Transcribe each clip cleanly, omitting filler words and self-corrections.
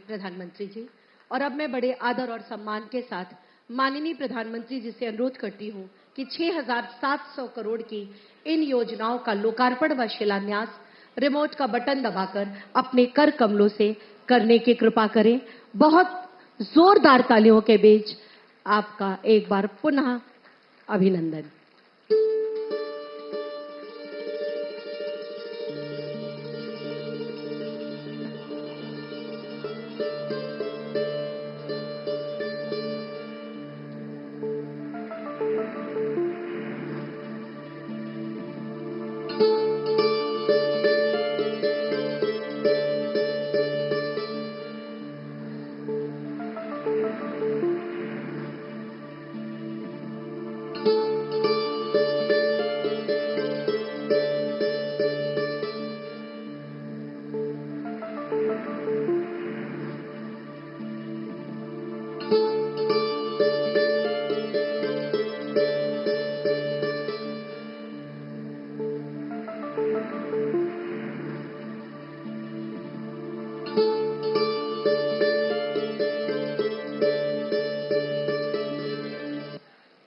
प्रधानमंत्री जी। और अब मैं बड़े आदर और सम्मान के साथ माननीय प्रधानमंत्री जी से अनुरोध करती हूं कि 6,700 करोड़ की इन योजनाओं का लोकार्पण व शिलान्यास रिमोट का बटन दबाकर अपने कर कमलों से करने की कृपा करें। बहुत जोरदार तालियों के बीच आपका एक बार पुनः अभिनंदन।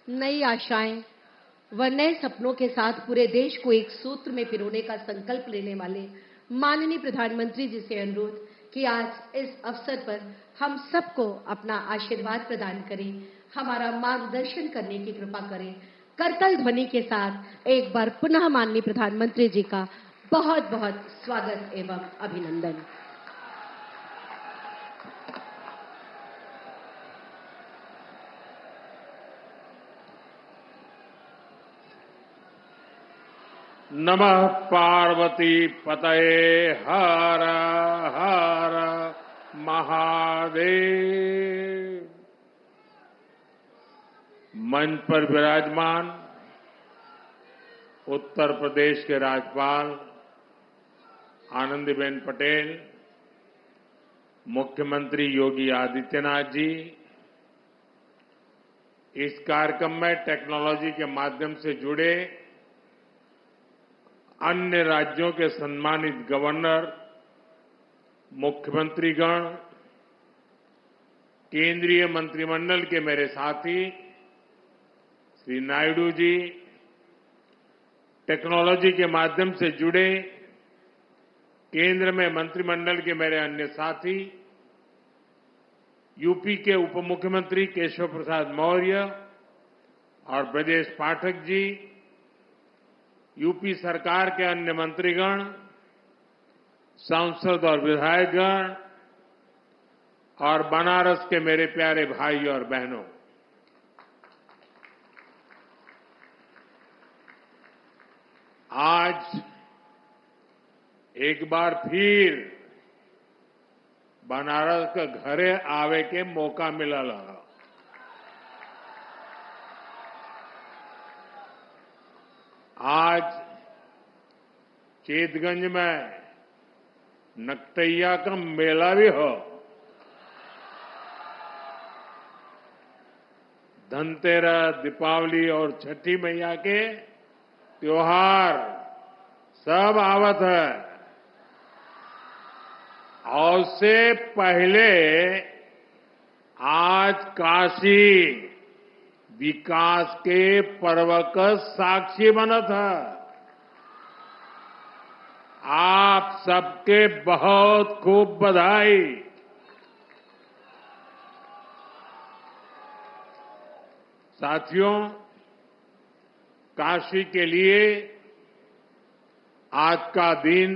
नई आशाएं व नए सपनों के साथ पूरे देश को एक सूत्र में पिरोने का संकल्प लेने वाले माननीय प्रधानमंत्री जी से अनुरोध कि आज इस अवसर पर हम सबको अपना आशीर्वाद प्रदान करें, हमारा मार्गदर्शन करने की कृपा करें। करतल ध्वनि के साथ एक बार पुनः माननीय प्रधानमंत्री जी का बहुत बहुत स्वागत एवं अभिनंदन। नमः पार्वती पतये हर हर महादेव। मंच पर विराजमान उत्तर प्रदेश के राज्यपाल आनंदीबेन पटेल, मुख्यमंत्री योगी आदित्यनाथ जी, इस कार्यक्रम में टेक्नोलॉजी के माध्यम से जुड़े अन्य राज्यों के सम्मानित गवर्नर, मुख्यमंत्रीगण, केंद्रीय मंत्रिमंडल के मेरे साथी श्री नायडू जी, टेक्नोलॉजी के माध्यम से जुड़े केंद्र में मंत्रिमंडल के मेरे अन्य साथी, यूपी के उप मुख्यमंत्री केशव प्रसाद मौर्य और ब्रजेश पाठक जी, यूपी सरकार के अन्य मंत्रीगण, सांसद और विधायकगण और बनारस के मेरे प्यारे भाई और बहनों, आज एक बार फिर बनारस के घरे आवे के मौका मिलल। आज चेतगंज में नकटैया का मेला भी हो, धनतेरस, दीपावली और छठी मैया के त्योहार सब आवत है। और से पहले आज काशी विकास के पर्व का साक्षी बनत है। आप सबके बहुत खूब बधाई। साथियों, काशी के लिए आज का दिन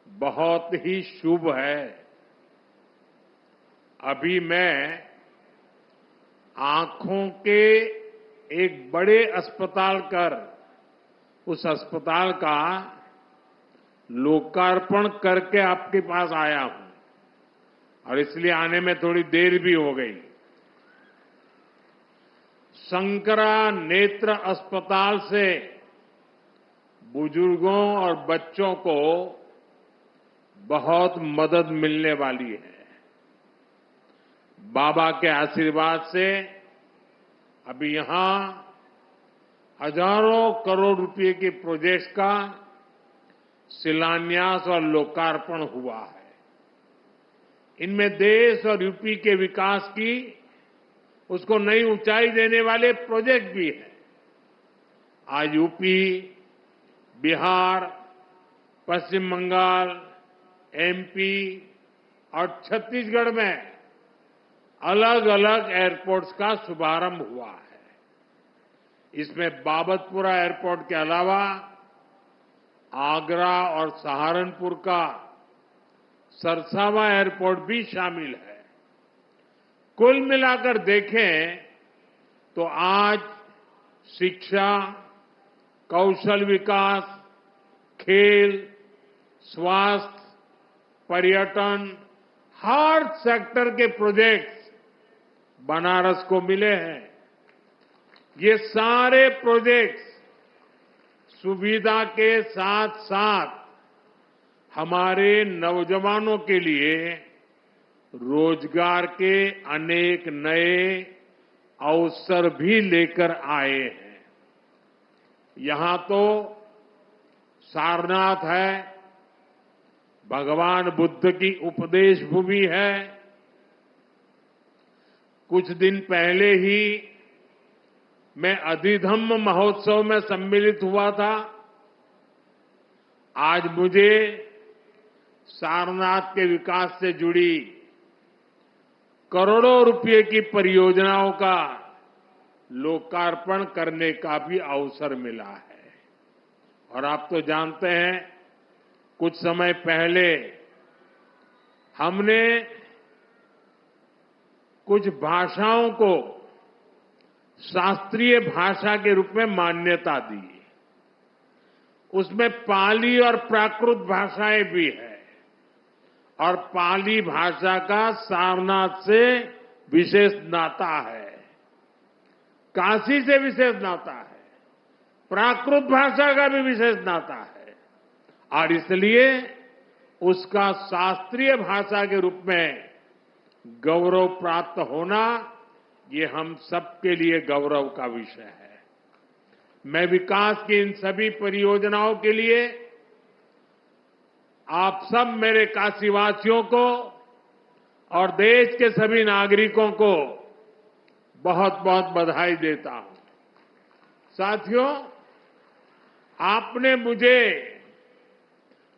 बहुत ही शुभ है। अभी मैं आंखों के एक बड़े अस्पताल कर उस अस्पताल का लोकार्पण करके आपके पास आया हूं और इसलिए आने में थोड़ी देर भी हो गई। शंकरा नेत्र अस्पताल से बुजुर्गों और बच्चों को बहुत मदद मिलने वाली है। बाबा के आशीर्वाद से अभी यहां हजारों करोड़ रुपए के प्रोजेक्ट्स का शिलान्यास और लोकार्पण हुआ है। इनमें देश और यूपी के विकास की उसको नई ऊंचाई देने वाले प्रोजेक्ट भी हैं। आज यूपी, बिहार, पश्चिम बंगाल, एमपी और छत्तीसगढ़ में अलग अलग एयरपोर्ट्स का शुभारंभ हुआ है। इसमें बाबतपुरा एयरपोर्ट के अलावा आगरा और सहारनपुर का सरसावा एयरपोर्ट भी शामिल है। कुल मिलाकर देखें तो आज शिक्षा, कौशल विकास, खेल, स्वास्थ्य, पर्यटन, हर सेक्टर के प्रोजेक्ट्स बनारस को मिले हैं। ये सारे प्रोजेक्ट्स सुविधा के साथ साथ हमारे नौजवानों के लिए रोजगार के अनेक नए अवसर भी लेकर आए हैं। यहां तो सारनाथ है, भगवान बुद्ध की उपदेश भूमि है। कुछ दिन पहले ही मैं अधिधम्म महोत्सव में सम्मिलित हुआ था। आज मुझे सारनाथ के विकास से जुड़ी करोड़ों रुपए की परियोजनाओं का लोकार्पण करने का भी अवसर मिला है। और आप तो जानते हैं, कुछ समय पहले हमने कुछ भाषाओं को शास्त्रीय भाषा के रूप में मान्यता दी। उसमें पाली और प्राकृत भाषाएं भी है और पाली भाषा का सारनाथ से विशेष नाता है, काशी से विशेष नाता है, प्राकृत भाषा का भी विशेष नाता है और इसलिए उसका शास्त्रीय भाषा के रूप में गौरव प्राप्त होना ये हम सबके लिए गौरव का विषय है। मैं विकास की इन सभी परियोजनाओं के लिए आप सब मेरे काशीवासियों को और देश के सभी नागरिकों को बहुत बहुत बधाई देता हूं। साथियों, आपने मुझे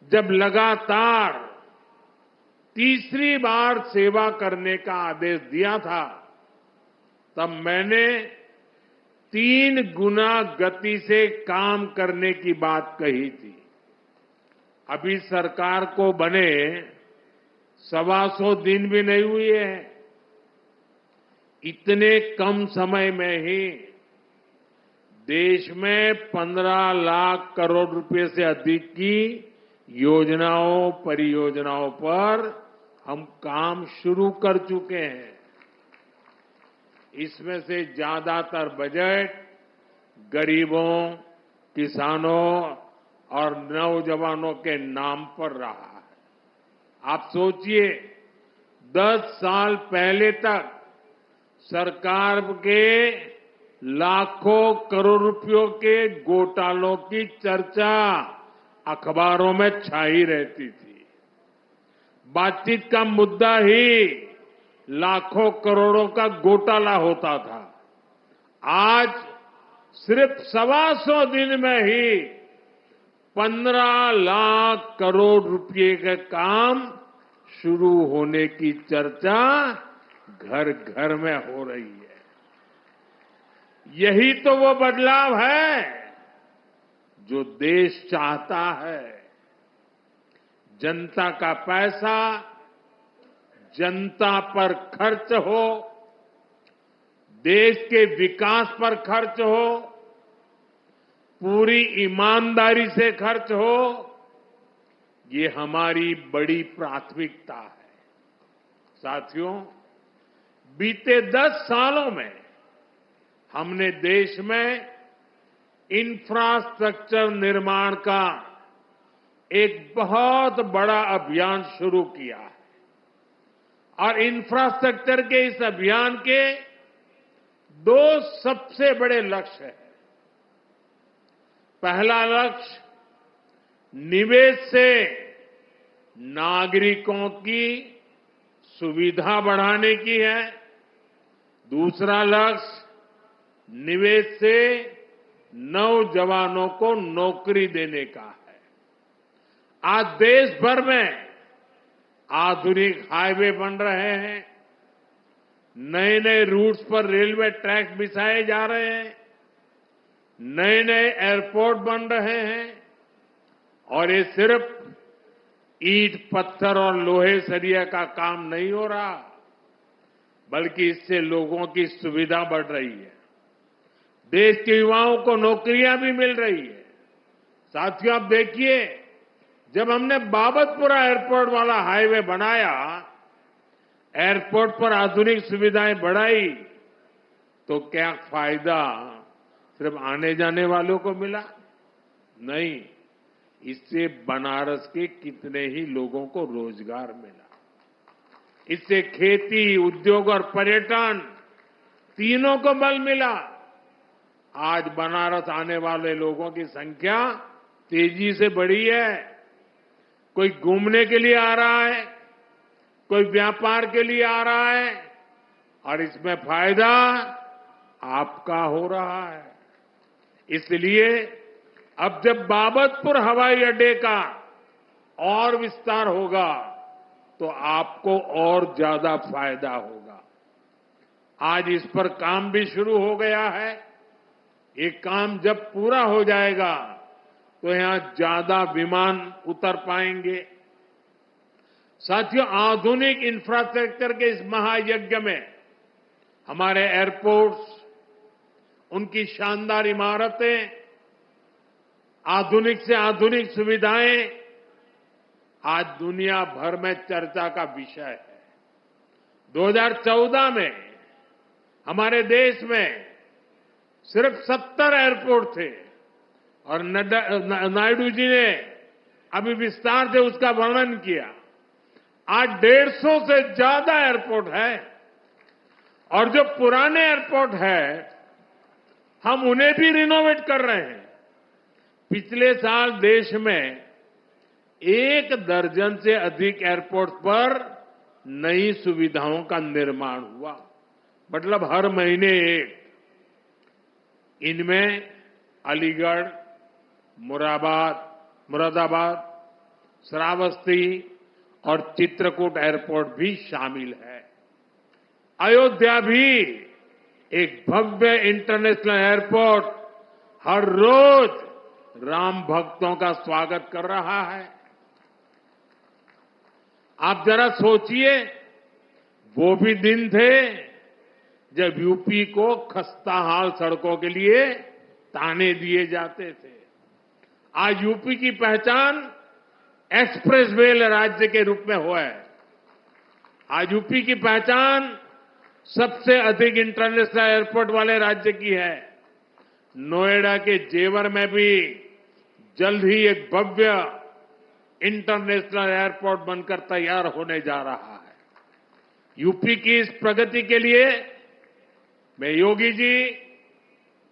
जब लगातार तीसरी बार सेवा करने का आदेश दिया था, तब मैंने 3 गुना गति से काम करने की बात कही थी। अभी सरकार को बने 125 दिन भी नहीं हुए हैं। इतने कम समय में ही देश में 15 लाख करोड़ रुपए से अधिक की योजनाओं, परियोजनाओं पर हम काम शुरू कर चुके हैं। इसमें से ज्यादातर बजट गरीबों, किसानों और नौजवानों के नाम पर रहा है। आप सोचिए, 10 साल पहले तक सरकार के लाखों करोड़ रुपयों के घोटालों की चर्चा अखबारों में छाई रहती थी। बातचीत का मुद्दा ही लाखों करोड़ों का घोटाला होता था। आज सिर्फ 125 दिन में ही 15 लाख करोड़ रुपए के काम शुरू होने की चर्चा घर घर में हो रही है। यही तो वो बदलाव है जो देश चाहता है। जनता का पैसा जनता पर खर्च हो, देश के विकास पर खर्च हो, पूरी ईमानदारी से खर्च हो, ये हमारी बड़ी प्राथमिकता है। साथियों, बीते 10 सालों में हमने देश में इंफ्रास्ट्रक्चर निर्माण का एक बहुत बड़ा अभियान शुरू किया है और इंफ्रास्ट्रक्चर के इस अभियान के 2 सबसे बड़े लक्ष्य हैं। पहला लक्ष्य निवेश से नागरिकों की सुविधा बढ़ाने की है, दूसरा लक्ष्य निवेश से नौजवानों को नौकरी देने का है। आज देश भर में आधुनिक हाईवे बन रहे हैं, नए नए रूट्स पर रेलवे ट्रैक बिछाए जा रहे हैं, नए नए एयरपोर्ट बन रहे हैं और ये सिर्फ ईंट पत्थर और लोहे सरिया का काम नहीं हो रहा, बल्कि इससे लोगों की सुविधा बढ़ रही है, देश के युवाओं को नौकरियां भी मिल रही है। साथियों, आप देखिए, जब हमने बाबतपुरा एयरपोर्ट वाला हाईवे बनाया, एयरपोर्ट पर आधुनिक सुविधाएं बढ़ाई, तो क्या फायदा सिर्फ आने जाने वालों को मिला? नहीं, इससे बनारस के कितने ही लोगों को रोजगार मिला। इससे खेती, उद्योग और पर्यटन तीनों को बल मिला। आज बनारस आने वाले लोगों की संख्या तेजी से बढ़ी है। कोई घूमने के लिए आ रहा है, कोई व्यापार के लिए आ रहा है और इसमें फायदा आपका हो रहा है। इसलिए अब जब बाबतपुर हवाई अड्डे का और विस्तार होगा तो आपको और ज्यादा फायदा होगा। आज इस पर काम भी शुरू हो गया है। ये काम जब पूरा हो जाएगा तो यहां ज्यादा विमान उतर पाएंगे। साथियों, आधुनिक इंफ्रास्ट्रक्चर के इस महायज्ञ में हमारे एयरपोर्ट्स, उनकी शानदार इमारतें, आधुनिक से आधुनिक सुविधाएं आज दुनिया भर में चर्चा का विषय है। 2014 में हमारे देश में सिर्फ 70 एयरपोर्ट थे और नायडू जी ने अभी विस्तार से उसका वर्णन किया। आज 150 से ज्यादा एयरपोर्ट है और जो पुराने एयरपोर्ट है हम उन्हें भी रिनोवेट कर रहे हैं। पिछले साल देश में 1 दर्जन से अधिक एयरपोर्ट पर नई सुविधाओं का निर्माण हुआ, मतलब हर महीने एक। इनमें अलीगढ़, मुरादाबाद, श्रावस्ती और चित्रकूट एयरपोर्ट भी शामिल है। अयोध्या भी एक भव्य इंटरनेशनल एयरपोर्ट हर रोज राम भक्तों का स्वागत कर रहा है। आप जरा सोचिए, वो भी दिन थे जब यूपी को खस्ताहाल सड़कों के लिए ताने दिए जाते थे। आज यूपी की पहचान एक्सप्रेस वे राज्य के रूप में हुआ है। आज यूपी की पहचान सबसे अधिक इंटरनेशनल एयरपोर्ट वाले राज्य की है। नोएडा के जेवर में भी जल्द ही एक भव्य इंटरनेशनल एयरपोर्ट बनकर तैयार होने जा रहा है। यूपी की इस प्रगति के लिए मैं योगी जी,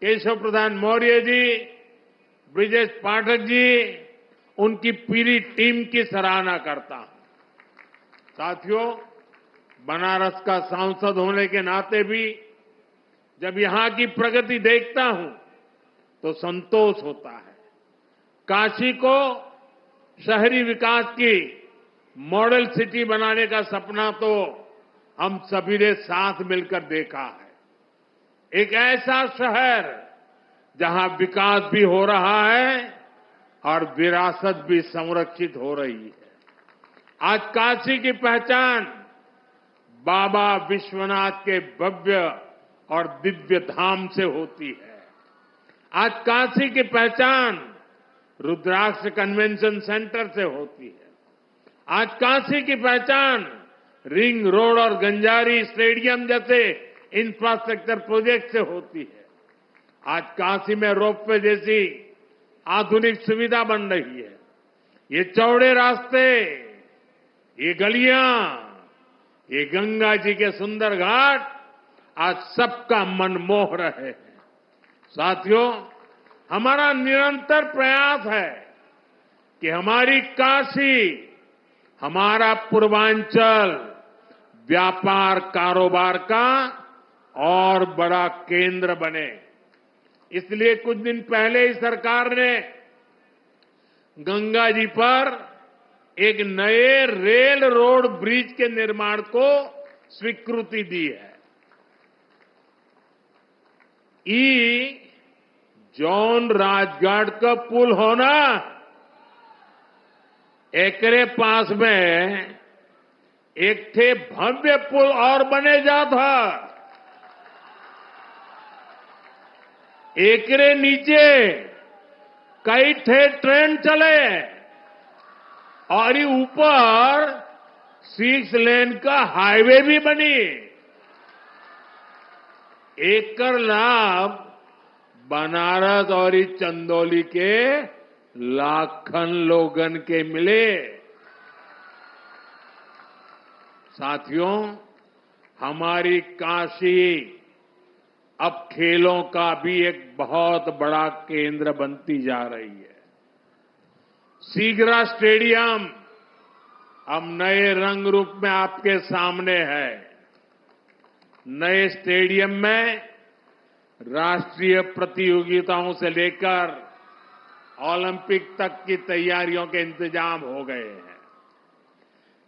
केशव प्रसाद मौर्य जी, ब्रिजेश पाठक जी, उनकी पूरी टीम की सराहना करता हूं। साथियों, बनारस का सांसद होने के नाते भी जब यहां की प्रगति देखता हूं तो संतोष होता है। काशी को शहरी विकास की मॉडल सिटी बनाने का सपना तो हम सभी ने साथ मिलकर देखा है। एक ऐसा शहर जहां विकास भी हो रहा है और विरासत भी संरक्षित हो रही है। आज काशी की पहचान बाबा विश्वनाथ के भव्य और दिव्य धाम से होती है। आज काशी की पहचान रुद्राक्ष कन्वेंशन सेंटर से होती है। आज काशी की पहचान रिंग रोड और गंजारी स्टेडियम जैसे इंफ्रास्ट्रक्चर प्रोजेक्ट से होती है। आज काशी में रोपवे जैसी आधुनिक सुविधा बन रही है। ये चौड़े रास्ते, ये गलियां, ये गंगा जी के सुंदर घाट आज सबका मन मोह रहे हैं। साथियों, हमारा निरंतर प्रयास है कि हमारी काशी, हमारा पूर्वांचल व्यापार कारोबार का और बड़ा केंद्र बने। इसलिए कुछ दिन पहले ही सरकार ने गंगा जी पर एक नए रेल रोड ब्रिज के निर्माण को स्वीकृति दी है। जौन राजघाट का पुल होना, एकरे पास में एक थे भव्य पुल और बने जा था। एकरे नीचे कई थे ट्रेन चले और ये ऊपर 6 लेन का हाईवे भी बनी। एकर लाभ बनारस और इस चंदौली के लाखन लोगन के मिले। साथियों, हमारी काशी अब खेलों का भी एक बहुत बड़ा केंद्र बनती जा रही है। सीगरा स्टेडियम अब नए रंग रूप में आपके सामने है। नए स्टेडियम में राष्ट्रीय प्रतियोगिताओं से लेकर ओलंपिक तक की तैयारियों के इंतजाम हो गए हैं।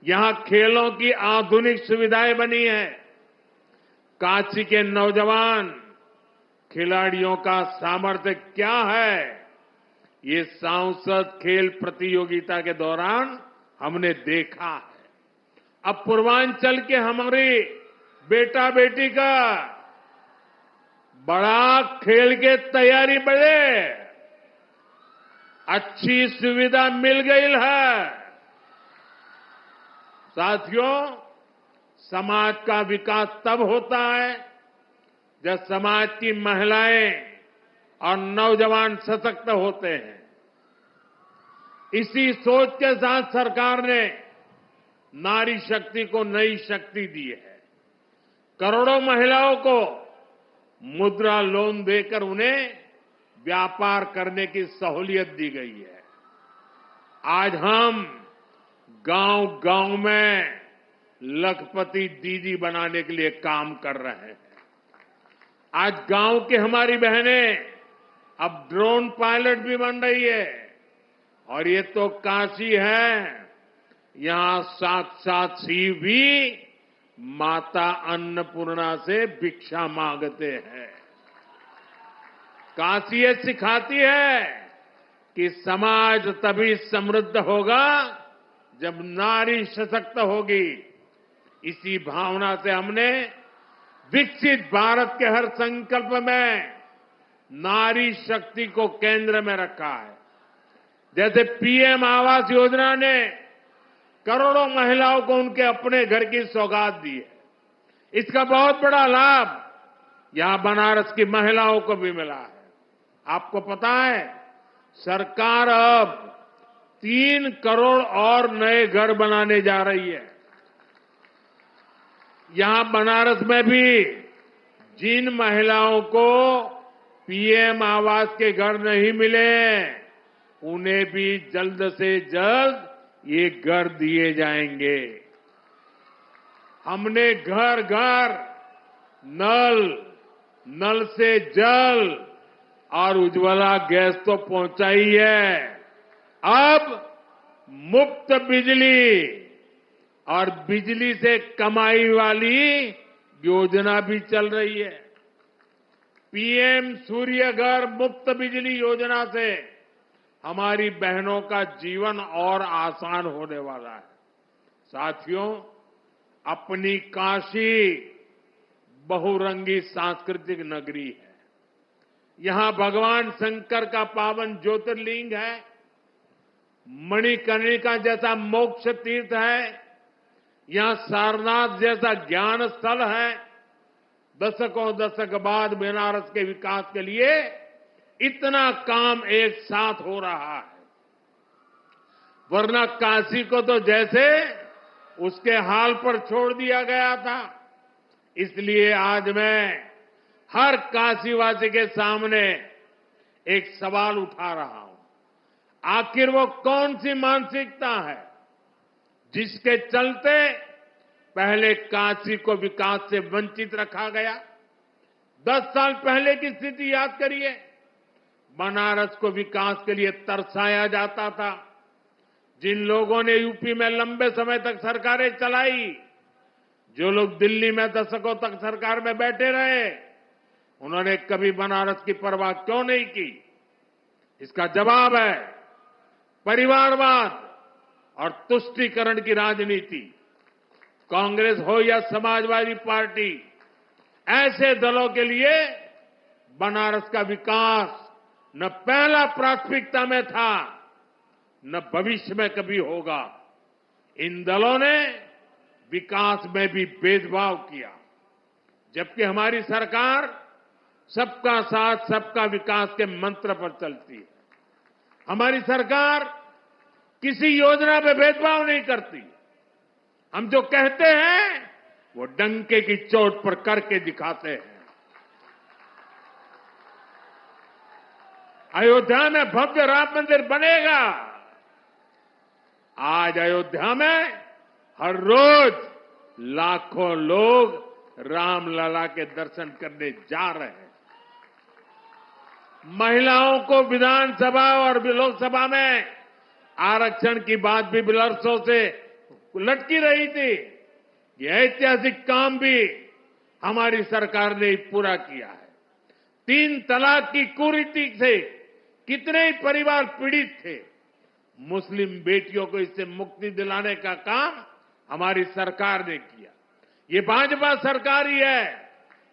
यहां खेलों की आधुनिक सुविधाएं बनी हैं। काशी के नौजवान खिलाड़ियों का सामर्थ्य क्या है, ये सांसद खेल प्रतियोगिता के दौरान हमने देखा है। अब पूर्वांचल के हमारे बेटा बेटी का बड़ा खेल के तैयारी बढ़े, अच्छी सुविधा मिल गई है। साथियों, समाज का विकास तब होता है जब समाज की महिलाएं और नौजवान सशक्त होते हैं। इसी सोच के साथ सरकार ने नारी शक्ति को नई शक्ति दी है। करोड़ों महिलाओं को मुद्रा लोन देकर उन्हें व्यापार करने की सहूलियत दी गई है। आज हम गांव-गांव में लखपति दीदी बनाने के लिए काम कर रहे हैं। आज गांव की हमारी बहनें अब ड्रोन पायलट भी बन रही है। और ये तो काशी है, यहां साक्षात शिव भी माता अन्नपूर्णा से भिक्षा मांगते हैं। काशी ये सिखाती है कि समाज तभी समृद्ध होगा जब नारी सशक्त होगी। इसी भावना से हमने विकसित भारत के हर संकल्प में नारी शक्ति को केंद्र में रखा है। जैसे पीएम आवास योजना ने करोड़ों महिलाओं को उनके अपने घर की सौगात दी है। इसका बहुत बड़ा लाभ यहां बनारस की महिलाओं को भी मिला है। आपको पता है, सरकार अब 3 करोड़ और नए घर बनाने जा रही है। यहां बनारस में भी जिन महिलाओं को पीएम आवास के घर नहीं मिले, उन्हें भी जल्द से जल्द ये घर दिए जाएंगे। हमने घर घर नल से जल और उज्ज्वला गैस तो पहुंचाई है। अब मुफ्त बिजली और बिजली से कमाई वाली योजना भी चल रही है। पीएम सूर्य घर मुफ्त बिजली योजना से हमारी बहनों का जीवन और आसान होने वाला है। साथियों, अपनी काशी बहुरंगी सांस्कृतिक नगरी है। यहां भगवान शंकर का पावन ज्योतिर्लिंग है, मणिकर्णिका जैसा मोक्ष तीर्थ है, यहां सारनाथ जैसा ज्ञान स्थल है। दशकों दशक बाद बनारस के विकास के लिए इतना काम एक साथ हो रहा है। वरना काशी को तो जैसे उसके हाल पर छोड़ दिया गया था। इसलिए आज मैं हर काशीवासी के सामने एक सवाल उठा रहा हूं। आखिर वो कौन सी मानसिकता है जिसके चलते पहले काशी को विकास से वंचित रखा गया। 10 साल पहले की स्थिति याद करिए। बनारस को विकास के लिए तरसाया जाता था। जिन लोगों ने यूपी में लंबे समय तक सरकारें चलाई, जो लोग दिल्ली में दशकों तक सरकार में बैठे रहे, उन्होंने कभी बनारस की परवाह क्यों नहीं की? इसका जवाब है परिवारवाद और तुष्टीकरण की राजनीति। कांग्रेस हो या समाजवादी पार्टी, ऐसे दलों के लिए बनारस का विकास न पहला प्राथमिकता में था, न भविष्य में कभी होगा। इन दलों ने विकास में भी भेदभाव किया, जबकि हमारी सरकार सबका साथ सबका विकास के मंत्र पर चलती है। हमारी सरकार किसी योजना में भेदभाव नहीं करती। हम जो कहते हैं वो डंके की चोट पर करके दिखाते हैं। अयोध्या में भव्य राम मंदिर बनेगा। आज अयोध्या में हर रोज लाखों लोग रामलला के दर्शन करने जा रहे हैं। महिलाओं को विधानसभा और लोकसभा में आरक्षण की बात भी वर्षों से लटकी रही थी। यह ऐतिहासिक काम भी हमारी सरकार ने पूरा किया है। 3 तलाक की कुरीति से कितने ही परिवार पीड़ित थे। मुस्लिम बेटियों को इससे मुक्ति दिलाने का काम हमारी सरकार ने किया। ये भाजपा सरकार ही है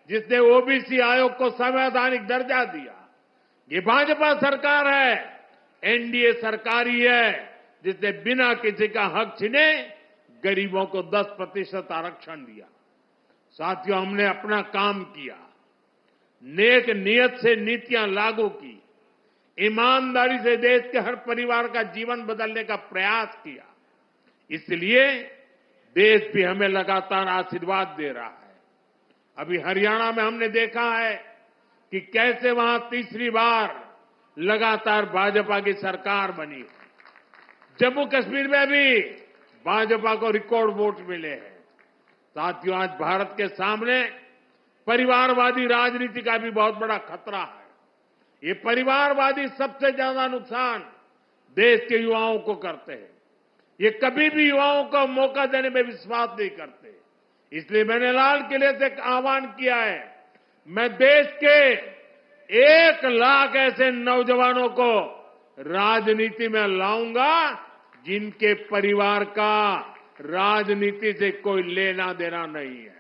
जिसने ओबीसी आयोग को संवैधानिक दर्जा दिया। ये भाजपा सरकार है, एनडीए सरकार ही है जिसने बिना किसी का हक छीने गरीबों को 10% आरक्षण दिया। साथियों, हमने अपना काम किया, नेक नियत से नीतियां लागू की, ईमानदारी से देश के हर परिवार का जीवन बदलने का प्रयास किया। इसलिए देश भी हमें लगातार आशीर्वाद दे रहा है। अभी हरियाणा में हमने देखा है कि कैसे वहां तीसरी बार लगातार भाजपा की सरकार बनी है। जम्मू कश्मीर में भी भाजपा को रिकॉर्ड वोट मिले हैं। साथियों, आज भारत के सामने परिवारवादी राजनीति का भी बहुत बड़ा खतरा है। ये परिवारवादी सबसे ज्यादा नुकसान देश के युवाओं को करते हैं। ये कभी भी युवाओं को मौका देने में विश्वास नहीं करते। इसलिए मैंने लाल किले से आह्वान किया है, मैं देश के 1 लाख ऐसे नौजवानों को राजनीति में लाऊंगा जिनके परिवार का राजनीति से कोई लेना देना नहीं है।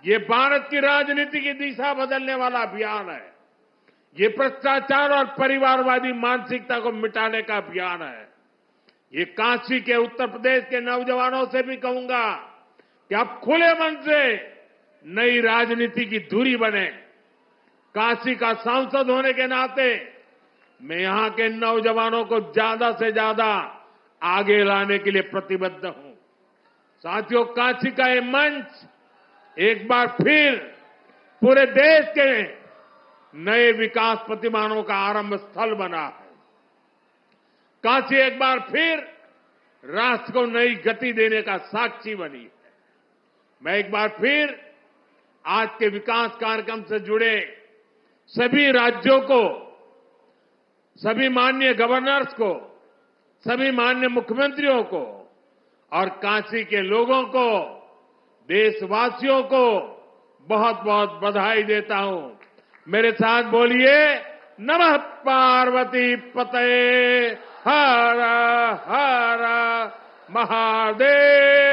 ये भारत की राजनीति की दिशा बदलने वाला अभियान है। ये भ्रष्टाचार और परिवारवादी मानसिकता को मिटाने का अभियान है। ये काशी के उत्तर प्रदेश के नौजवानों से भी कहूंगा कि आप खुले मन से नई राजनीति की धुरी बने। काशी का सांसद होने के नाते मैं यहां के नौजवानों को ज्यादा से ज्यादा आगे लाने के लिए प्रतिबद्ध हूं। साथियों, काशी का ये मंच एक बार फिर पूरे देश के नए विकास प्रतिमानों का आरंभ स्थल बना है। काशी एक बार फिर राष्ट्र को नई गति देने का साक्षी बनी है। मैं एक बार फिर आज के विकास कार्यक्रम से जुड़े सभी राज्यों को, सभी माननीय गवर्नर्स को, सभी माननीय मुख्यमंत्रियों को और काशी के लोगों को, देशवासियों को बहुत बहुत बधाई देता हूं। मेरे साथ बोलिए, नमः पार्वती पतये हर हर महादेव।